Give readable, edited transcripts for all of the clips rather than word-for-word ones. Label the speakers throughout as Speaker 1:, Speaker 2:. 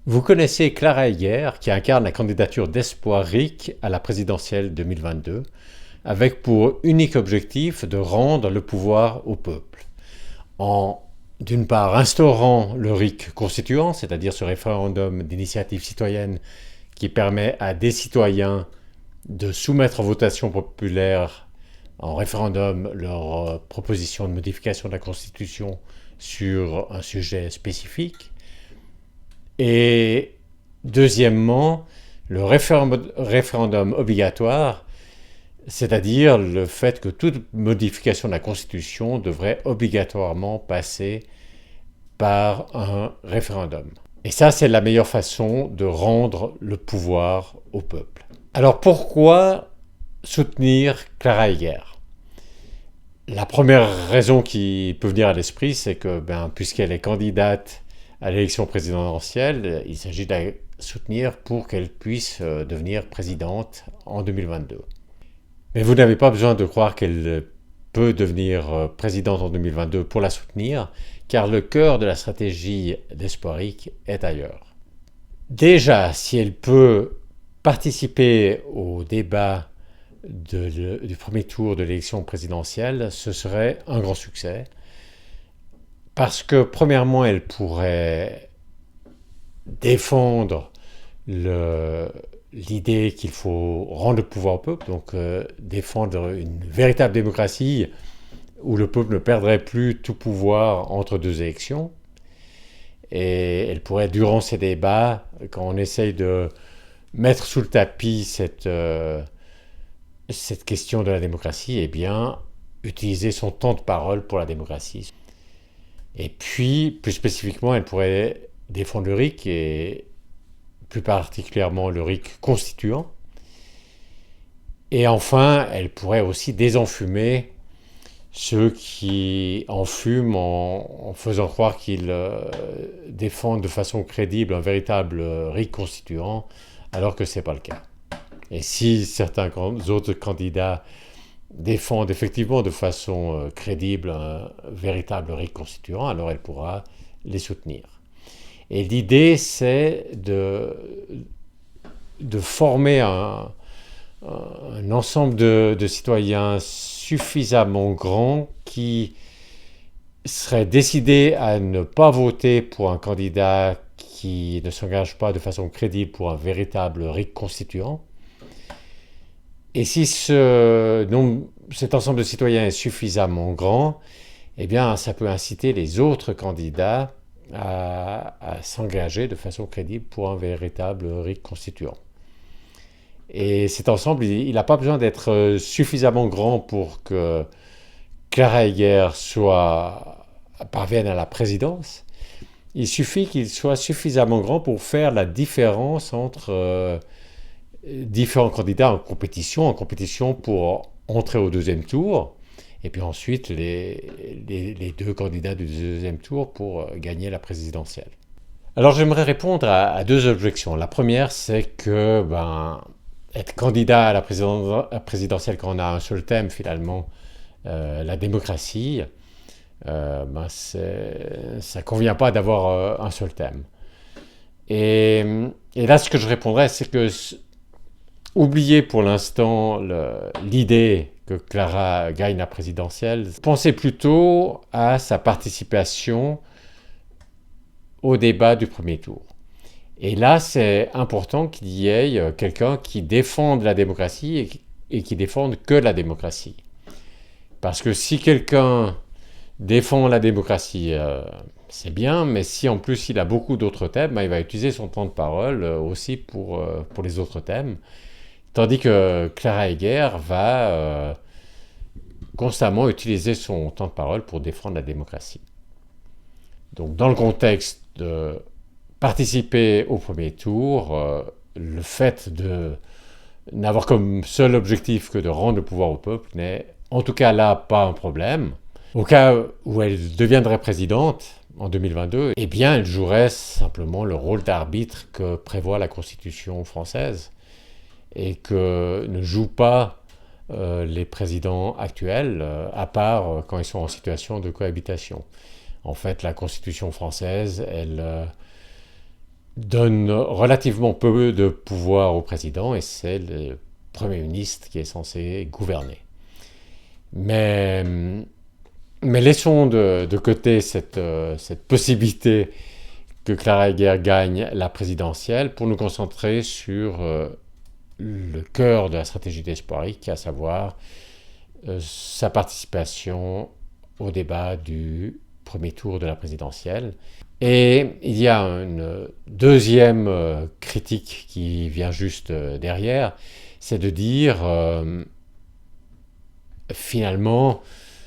Speaker 1: Vous connaissez Clara Heger, qui incarne la candidature d'Espoir RIC à la présidentielle 2022, avec pour unique objectif de rendre le pouvoir au peuple, en d'une part instaurant le RIC constituant, c'est-à-dire ce référendum d'initiative citoyenne qui permet à des citoyens de soumettre en votation populaire en référendum leur proposition de modification de la Constitution sur un sujet spécifique. Et deuxièmement, le référendum obligatoire, c'est-à-dire le fait que toute modification de la Constitution devrait obligatoirement passer par un référendum. Et ça, c'est la meilleure façon de rendre le pouvoir au peuple. Alors pourquoi soutenir Clara Heger? La première raison qui peut venir à l'esprit, c'est que puisqu'elle est candidate à l'élection présidentielle, il s'agit de la soutenir pour qu'elle puisse devenir présidente en 2022. Mais vous n'avez pas besoin de croire qu'elle peut devenir présidente en 2022 pour la soutenir, car le cœur de la stratégie d'Espoiric est ailleurs. Déjà, si elle peut participer au débat du premier tour de l'élection présidentielle, ce serait un grand succès. Parce que, premièrement, elle pourrait défendre l'idée qu'il faut rendre le pouvoir au peuple, donc défendre une véritable démocratie où le peuple ne perdrait plus tout pouvoir entre deux élections. Et elle pourrait, durant ces débats, quand on essaye de mettre sous le tapis cette question de la démocratie, eh bien, utiliser son temps de parole pour la démocratie. Et puis, plus spécifiquement, elle pourrait défendre le RIC, et plus particulièrement le RIC constituant. Et enfin, elle pourrait aussi désenfumer ceux qui enfument en faisant croire qu'ils défendent de façon crédible un véritable RIC constituant, alors que ce n'est pas le cas. Et si certains autres candidats défendent effectivement de façon crédible un véritable RIC constituant, alors elle pourra les soutenir. Et l'idée, c'est de former un ensemble de citoyens suffisamment grand qui seraient décidés à ne pas voter pour un candidat qui ne s'engage pas de façon crédible pour un véritable RIC constituant. Et si cet ensemble de citoyens est suffisamment grand, eh bien, ça peut inciter les autres candidats à s'engager de façon crédible pour un véritable RIC constituant. Et cet ensemble, il n'a pas besoin d'être suffisamment grand pour que Clara Heger parvienne à la présidence. Il suffit qu'il soit suffisamment grand pour faire la différence entre différents candidats en compétition pour entrer au deuxième tour, et puis ensuite les deux candidats du deuxième tour pour gagner la présidentielle. Alors j'aimerais répondre à deux objections. La première, c'est que être candidat à la présidentielle quand on a un seul thème, finalement, la démocratie, ça ne convient pas d'avoir un seul thème. Et là, ce que je répondrais, c'est que oubliez pour l'instant l'idée que Clara gagne la présidentielle. Pensez plutôt à sa participation au débat du premier tour. Et là, c'est important qu'il y ait quelqu'un qui défende la démocratie et qui défende que la démocratie. Parce que si quelqu'un défend la démocratie, c'est bien, mais si en plus il a beaucoup d'autres thèmes, il va utiliser son temps de parole aussi pour les autres thèmes. Tandis que Clara Heger va constamment utiliser son temps de parole pour défendre la démocratie. Donc dans le contexte de participer au premier tour, le fait de n'avoir comme seul objectif que de rendre le pouvoir au peuple n'est en tout cas là pas un problème. Au cas où elle deviendrait présidente en 2022, eh bien elle jouerait simplement le rôle d'arbitre que prévoit la Constitution française et que ne jouent pas les présidents actuels, à part quand ils sont en situation de cohabitation. En fait, la Constitution française, elle donne relativement peu de pouvoir au président et c'est le Premier ministre qui est censé gouverner. Mais, mais laissons de côté cette possibilité que Clara Egger gagne la présidentielle pour nous concentrer sur le cœur de la stratégie d'Espoiric, à savoir sa participation au débat du premier tour de la présidentielle. Et il y a une deuxième critique qui vient juste derrière, c'est de dire finalement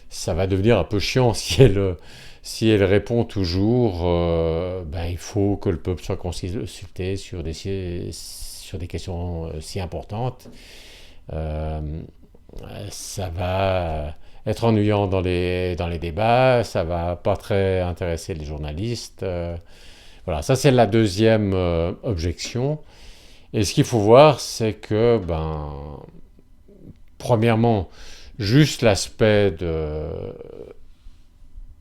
Speaker 1: ça va devenir un peu chiant si elle répond toujours il faut que le peuple soit consulté sur des questions si importantes. Ça va être ennuyant dans les débats, ça va pas très intéresser les journalistes. Voilà, ça c'est la deuxième objection. Et ce qu'il faut voir, c'est que, premièrement, juste l'aspect de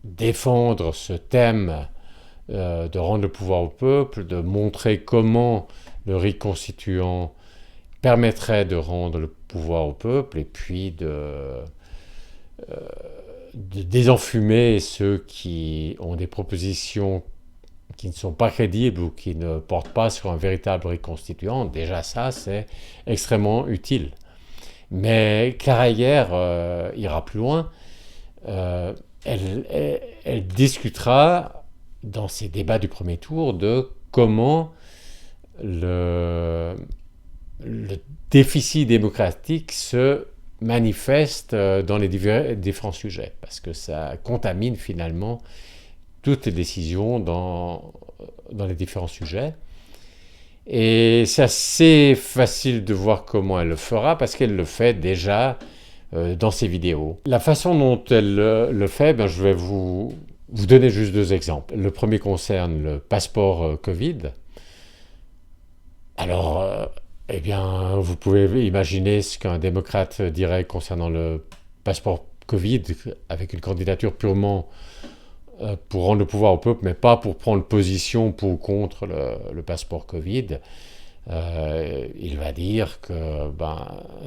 Speaker 1: défendre ce thème, de rendre le pouvoir au peuple, de montrer comment le RIC constituant permettrait de rendre le pouvoir au peuple et puis de désenfumer ceux qui ont des propositions qui ne sont pas crédibles ou qui ne portent pas sur un véritable RIC constituant. Déjà ça, c'est extrêmement utile. Mais Clara Egger ira plus loin. Elle discutera dans ses débats du premier tour de comment le déficit démocratique se manifeste dans les différents sujets, parce que ça contamine finalement toutes les décisions dans les différents sujets. Et c'est assez facile de voir comment elle le fera, parce qu'elle le fait déjà dans ses vidéos. La façon dont elle le fait, je vais vous donner juste deux exemples. Le premier concerne le passeport Covid. Alors, vous pouvez imaginer ce qu'un démocrate dirait concernant le passeport Covid, avec une candidature purement pour rendre le pouvoir au peuple, mais pas pour prendre position pour ou contre le passeport Covid. Il va dire que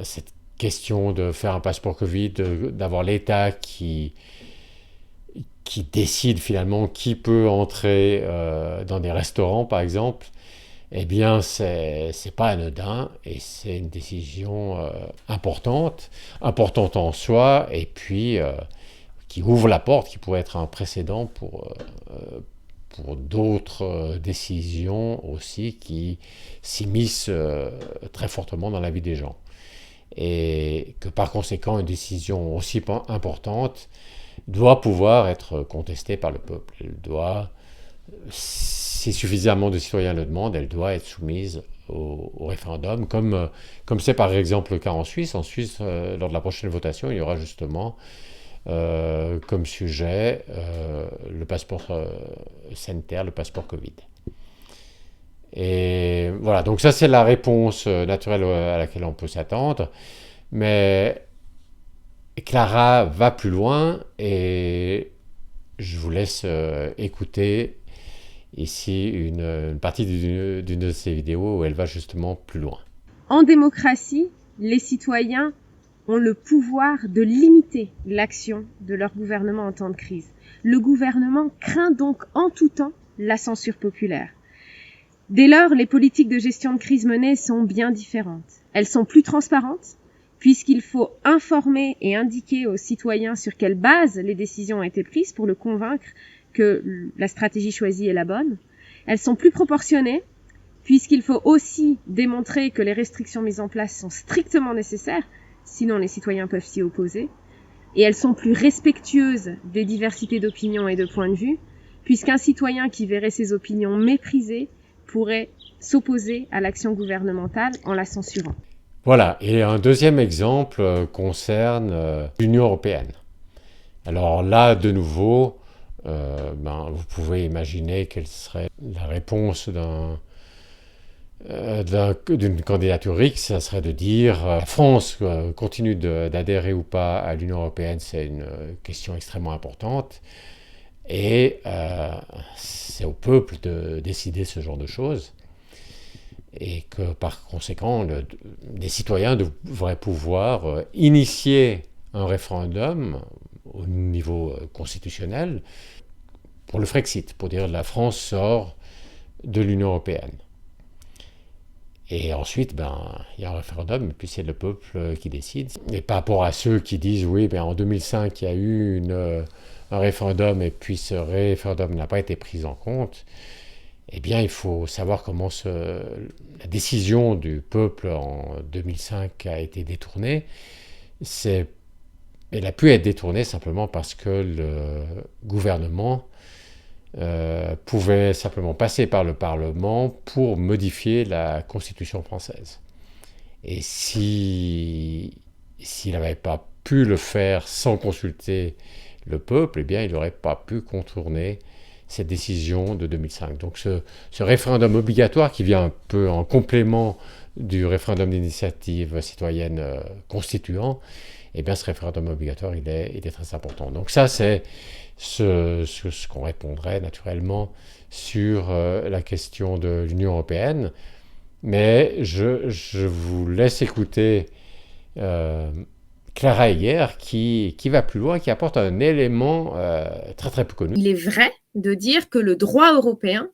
Speaker 1: cette question de faire un passeport Covid, d'avoir l'État qui décide finalement qui peut entrer dans des restaurants, par exemple, c'est pas anodin et c'est une décision importante en soi, et puis qui ouvre la porte, qui pourrait être un précédent pour d'autres décisions aussi qui s'immiscent très fortement dans la vie des gens. Et que par conséquent, une décision aussi importante doit pouvoir être contestée par le peuple. Elle doit, si suffisamment de citoyens le demandent, elle doit être soumise au référendum, comme c'est par exemple le cas en Suisse. En Suisse, lors de la prochaine votation, il y aura justement comme sujet le passeport sanitaire, le passeport Covid. Et voilà, donc ça c'est la réponse naturelle à laquelle on peut s'attendre. Mais Clara va plus loin et je vous laisse écouter ici une partie d'une de ses vidéos où elle va justement plus loin.
Speaker 2: En démocratie, les citoyens ont le pouvoir de limiter l'action de leur gouvernement en temps de crise. Le gouvernement craint donc en tout temps la censure populaire. Dès lors, les politiques de gestion de crise menées sont bien différentes. Elles sont plus transparentes, puisqu'il faut informer et indiquer aux citoyens sur quelle base les décisions ont été prises pour le convaincre que la stratégie choisie est la bonne. Elles sont plus proportionnées, puisqu'il faut aussi démontrer que les restrictions mises en place sont strictement nécessaires, sinon les citoyens peuvent s'y opposer. Et elles sont plus respectueuses des diversités d'opinions et de points de vue, puisqu'un citoyen qui verrait ses opinions méprisées pourrait s'opposer à l'action gouvernementale en la censurant.
Speaker 1: Voilà, et un deuxième exemple concerne l'Union européenne. Alors là, de nouveau, vous pouvez imaginer quelle serait la réponse d'une candidature X. Ça serait de dire la France continue d'adhérer ou pas à l'Union européenne, c'est une question extrêmement importante. Et c'est au peuple de décider ce genre de choses. Et que par conséquent, les citoyens devraient pouvoir initier un référendum au niveau constitutionnel pour le Frexit, pour dire la France sort de l'Union européenne. Et ensuite, il y a un référendum, et puis c'est le peuple qui décide. Et par rapport à ceux qui disent, oui, en 2005, il y a eu un référendum, et puis ce référendum n'a pas été pris en compte, eh bien, il faut savoir comment la décision du peuple en 2005 a été détournée. Elle a pu être détournée simplement parce que le gouvernement pouvait simplement passer par le Parlement pour modifier la Constitution française. Et s'il n'avait pas pu le faire sans consulter le peuple, eh bien, il n'aurait pas pu contourner cette décision de 2005. Donc ce référendum obligatoire qui vient un peu en complément du référendum d'initiative citoyenne constituant, eh bien ce référendum obligatoire, il est très important. Donc ça, c'est ce qu'on répondrait naturellement sur la question de l'Union européenne. Mais je vous laisse écouter Clara Heger qui va plus loin, qui apporte un élément très très peu connu.
Speaker 2: Il est vrai de dire que le droit européen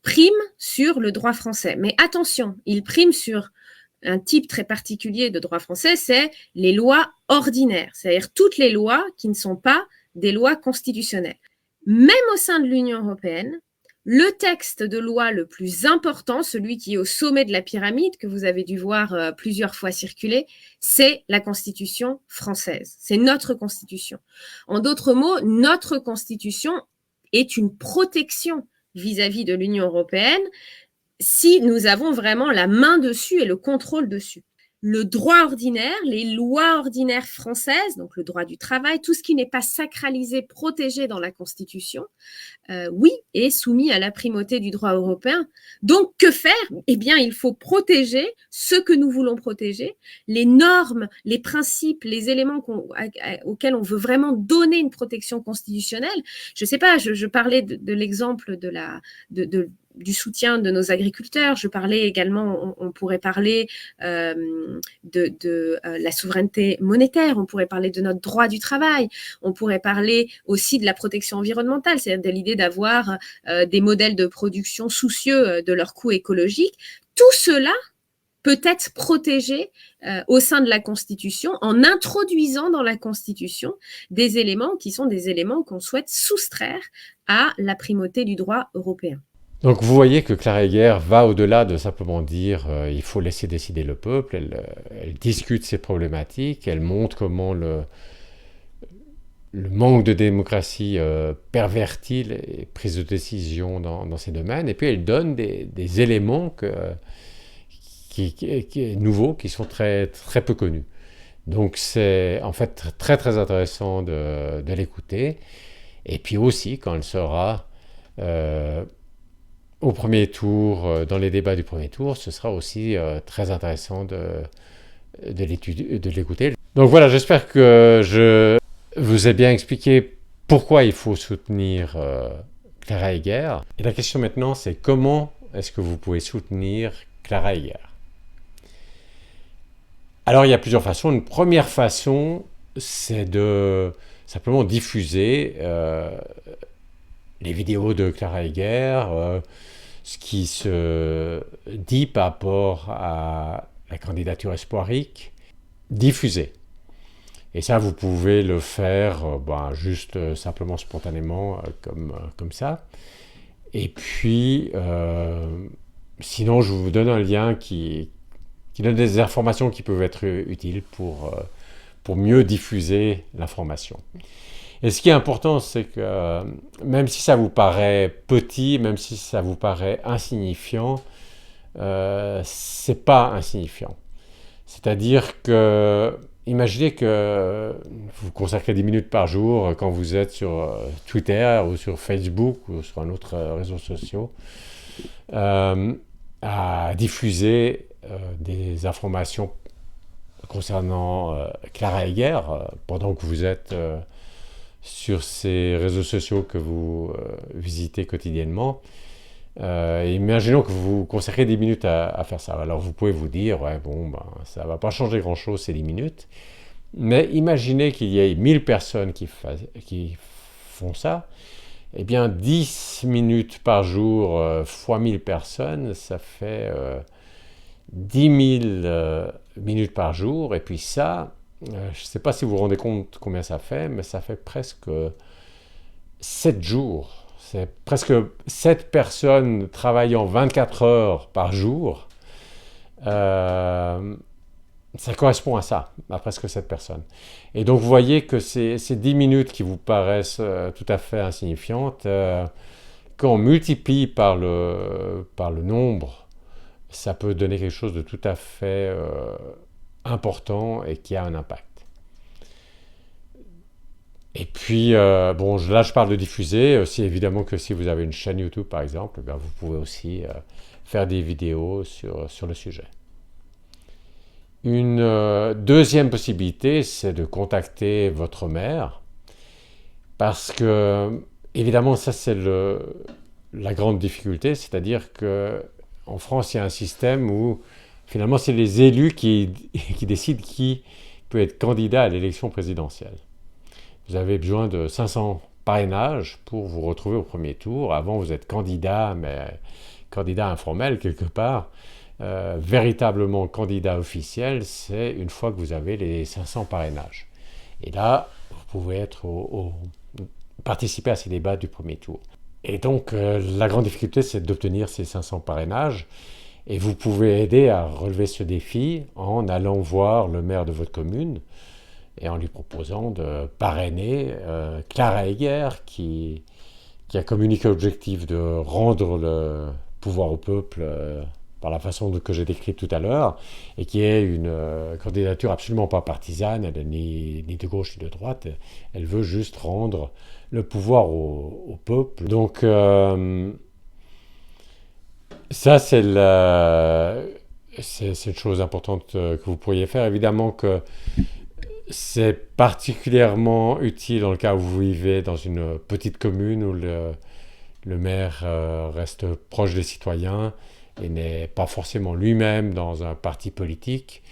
Speaker 2: prime sur le droit français. Mais attention, il prime sur un type très particulier de droit français, c'est les lois ordinaires, c'est-à-dire toutes les lois qui ne sont pas des lois constitutionnelles. Même au sein de l'Union européenne, le texte de loi le plus important, celui qui est au sommet de la pyramide, que vous avez dû voir plusieurs fois circuler, c'est la Constitution française. C'est notre Constitution. En d'autres mots, notre Constitution est une protection vis-à-vis de l'Union européenne si nous avons vraiment la main dessus et le contrôle dessus. Le droit ordinaire, les lois ordinaires françaises, donc le droit du travail, tout ce qui n'est pas sacralisé, protégé dans la Constitution, oui, est soumis à la primauté du droit européen. Donc, que faire? Eh bien, il faut protéger ce que nous voulons protéger, les normes, les principes, les éléments auxquels on veut vraiment donner une protection constitutionnelle. Je ne sais pas, je parlais de l'exemple du soutien de nos agriculteurs. Je parlais également, on pourrait parler de la souveraineté monétaire, on pourrait parler de notre droit du travail, on pourrait parler aussi de la protection environnementale, c'est-à-dire de l'idée d'avoir des modèles de production soucieux de leurs coûts écologiques. Tout cela peut être protégé au sein de la Constitution en introduisant dans la Constitution des éléments qui sont des éléments qu'on souhaite soustraire à la primauté du droit européen.
Speaker 1: Donc vous voyez que Clara Heger va au-delà de simplement dire il faut laisser décider le peuple, elle discute ces problématiques, elle montre comment le manque de démocratie pervertit les prises de décision dans ces domaines, et puis elle donne des éléments nouveaux qui sont très, très peu connus. Donc c'est en fait très très intéressant de l'écouter, et puis aussi quand elle sera au premier tour, dans les débats du premier tour, ce sera aussi très intéressant de l'écouter. Donc voilà, j'espère que je vous ai bien expliqué pourquoi il faut soutenir Clara Heger. Et la question maintenant, c'est comment est-ce que vous pouvez soutenir Clara Heger? Alors il y a plusieurs façons. Une première façon, c'est de simplement diffuser les vidéos de Clara Heger, ce qui se dit par rapport à la candidature espoirique, diffuser. Et ça, vous pouvez le faire juste simplement spontanément, comme ça. Et puis, sinon, je vous donne un lien qui donne des informations qui peuvent être utiles pour mieux diffuser l'information. Et ce qui est important, c'est que même si ça vous paraît petit, même si ça vous paraît insignifiant, c'est pas insignifiant. C'est-à-dire que, imaginez que vous consacrez 10 minutes par jour quand vous êtes sur Twitter ou sur Facebook ou sur un autre réseau social à diffuser des informations concernant Clara Heger pendant que vous êtes sur ces réseaux sociaux que vous visitez quotidiennement. Imaginons que vous consacrez 10 minutes à faire ça. Alors vous pouvez vous dire, ouais, bon, ben, ça ne va pas changer grand-chose ces 10 minutes. Mais imaginez qu'il y ait 1000 personnes qui font ça. Eh bien, 10 minutes par jour fois 1000 personnes, ça fait 10 000 minutes par jour. Et puis ça, je ne sais pas si vous vous rendez compte combien ça fait, mais ça fait presque 7 jours. C'est presque 7 personnes travaillant 24 heures par jour. Ça correspond à ça, à presque 7 personnes. Et donc vous voyez que ces 10 minutes qui vous paraissent tout à fait insignifiantes, quand on multiplie par le nombre, ça peut donner quelque chose de tout à fait important et qui a un impact. Et puis, bon, là je parle de diffuser, aussi évidemment que si vous avez une chaîne YouTube par exemple, ben, vous pouvez aussi faire des vidéos sur le sujet. Une deuxième possibilité, c'est de contacter votre maire, parce que, évidemment, ça c'est la grande difficulté, c'est-à-dire qu'en France, il y a un système où, finalement, c'est les élus qui décident qui peut être candidat à l'élection présidentielle. Vous avez besoin de 500 parrainages pour vous retrouver au premier tour. Avant, vous êtes candidat, mais candidat informel quelque part. Véritablement candidat officiel, c'est une fois que vous avez les 500 parrainages. Et là, vous pouvez participer à ces débats du premier tour. Et donc, la grande difficulté, c'est d'obtenir ces 500 parrainages. Et vous pouvez aider à relever ce défi en allant voir le maire de votre commune et en lui proposant de parrainer Clara Heger, qui a comme unique objectif de rendre le pouvoir au peuple par la façon que j'ai décrite tout à l'heure, et qui est une candidature absolument pas partisane, elle n'est ni de gauche ni de droite, elle veut juste rendre le pouvoir au peuple. Donc ça c'est une chose importante que vous pourriez faire. Évidemment que c'est particulièrement utile dans le cas où vous vivez dans une petite commune où le maire reste proche des citoyens et n'est pas forcément lui-même dans un parti politique.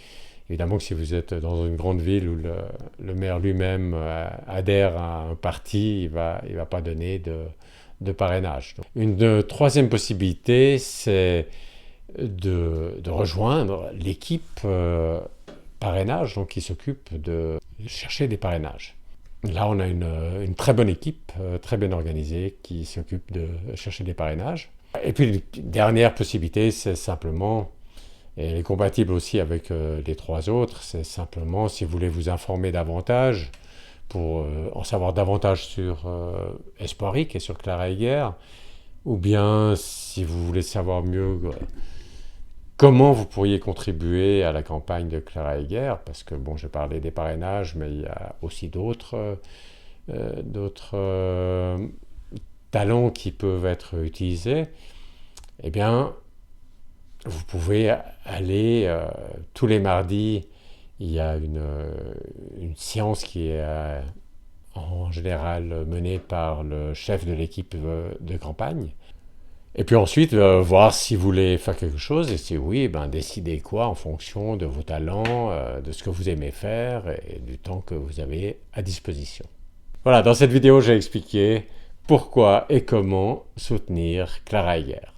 Speaker 1: Évidemment que si vous êtes dans une grande ville où le maire lui-même adhère à un parti, il va pas donner de parrainage. Donc, une troisième possibilité, c'est de rejoindre l'équipe parrainage, donc qui s'occupe de chercher des parrainages. Là, on a une très bonne équipe, très bien organisée, qui s'occupe de chercher des parrainages. Et puis, une dernière possibilité, c'est simplement, et elle est compatible aussi avec les trois autres, c'est simplement, si vous voulez vous informer davantage, pour en savoir davantage sur Espoiric et sur Clara Heger, ou bien, si vous voulez savoir mieux comment vous pourriez contribuer à la campagne de Clara Heger, parce que, bon, j'ai parlé des parrainages, mais il y a aussi d'autres talents qui peuvent être utilisés, eh bien, vous pouvez aller tous les mardis, il y a une séance qui est en général menée par le chef de l'équipe de campagne. Et puis ensuite, voir si vous voulez faire quelque chose, et si oui, ben, décidez quoi en fonction de vos talents, de ce que vous aimez faire et du temps que vous avez à disposition. Voilà, dans cette vidéo, j'ai expliqué pourquoi et comment soutenir Clara Heger.